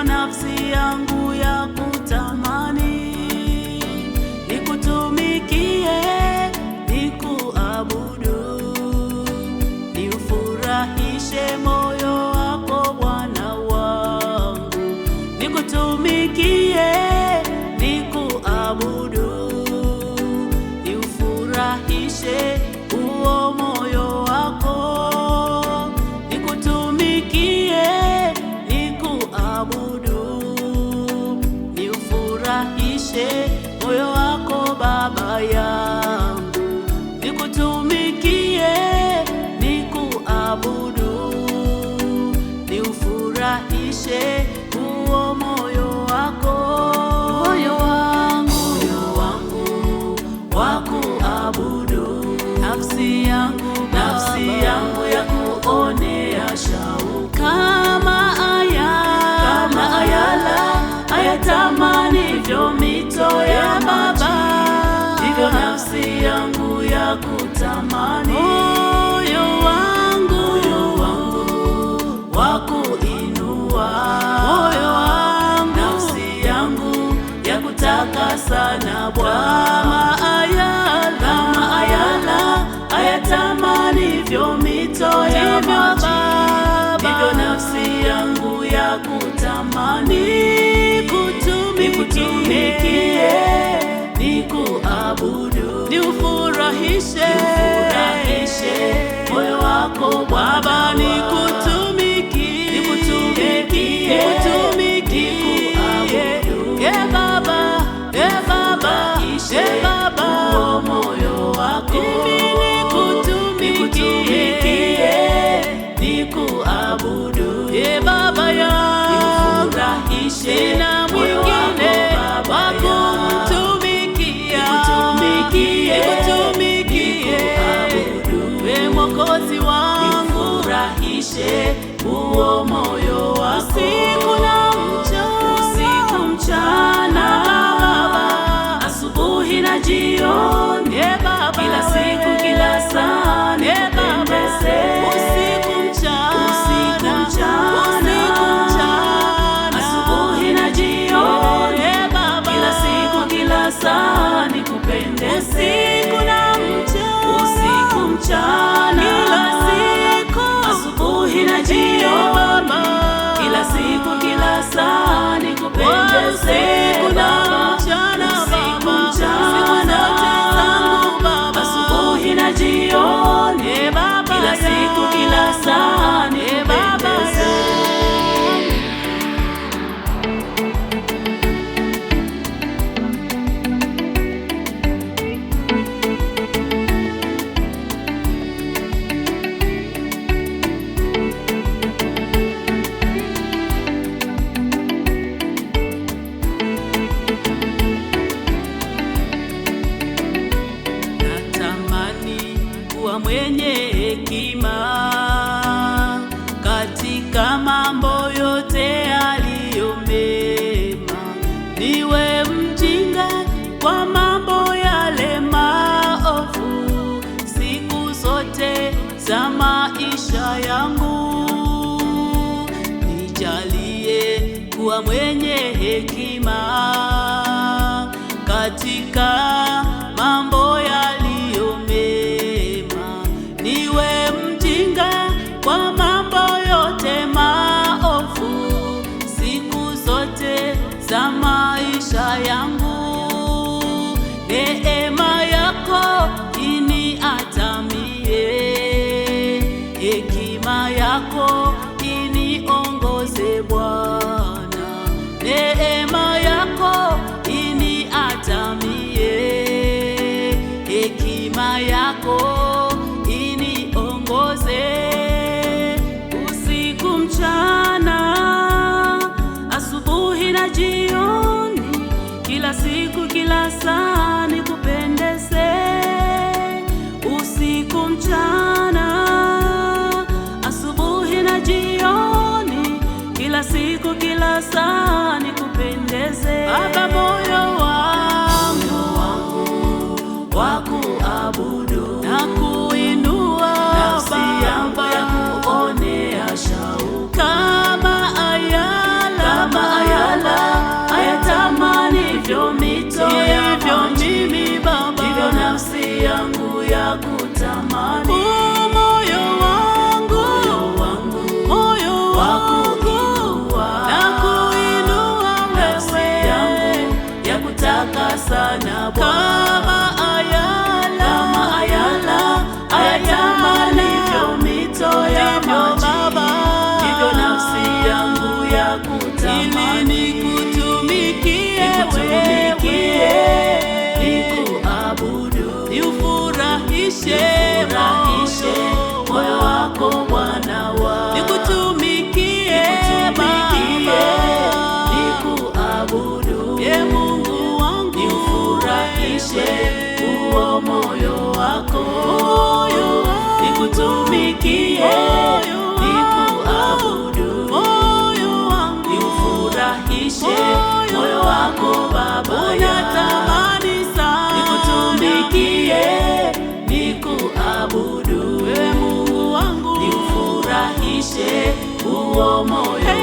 ndivyo nafsi yangu ya kutamani. Nikutumikie, nikuabudu, niufurahishe moyo wako Bwana wangu. Nikutumikie, nikuabudu, niufurahishe huo moyo wako. Nikutumikie, nikuabudu, niufurahishe moyo wako Baba yangu. Nikutumikie, nikuabudu, niufurahishe huo moyo wako. Moyo wangu wakuabudu, nafsi yangu ya kuonea shauku. Kama ayala ayatamanivyo mito ya maji, ndivyo nafsi yangu ya kutamani. Moyo wangu wakuinua, nafsi yangu ya kutaka sana Bwana. Kama ayala ayatamanivyo mito ya maji, ndivyo nafsi yangu ya kutamani. Nikutumikie, nikuabudu, niufurahishe moyo wako Baba. Nikutumikie, Baba, huo moyo wako. Nikutumikie, nikuabudu, Baba yangu, nifurahishe na mwingine wa kumtumikia. Nikutumikie, we Mwokozi wangu, nifurahishe huo moyo wako. Usiku mchana, asubuhi na jioni, kila siku kila saa nikupendeze. Usiku mchana, asubuhi na jioni, kila siku kila saa nikupendeze. Usiku mchana, asubuhi na jioni, kila siku kila saa nikupendeze. Asubuhi na jioni, kila siku kila saa nikupendeze. Kuwa mwenye hekima katika mambo yote yaliyo mema, niwe mjinga kwa mambo yale maovu siku zote za maisha yangu. Nijalie kuwa mwenye hekima katika mambo yaliyo mema, niwe mjinga kwa mambo yote maovu siku zote za maisha yangu. Neema yako iniatamie, hekima yako iniongoze Bwana. Neema yako iniatamie, hekima yako iniongoze. Usiku mchana, asubuhi na jioni, kila siku kila saa nikupendeze. Usiku mchana, asubuhi na jioni, kila siku kila saa nikupendeze. Baba, moyo wangu wakuabudu na kuinua, nafsi yangu ya kuonea shauku. Kama ayala ya kutamani, ili nikutumikie wewe, nikuabudu, niufurahishe moyo wako Bwana wangu, nikutumikie Baba, nikuabudu, Mungu wangu, niufurahishe huo moyo wako, nikutumikie, nikuabudu, niufurahishe moyo wako Baba, unatamani sana nikutumikie, nikuabudu, Mungu wangu, niufurahishe huo moyo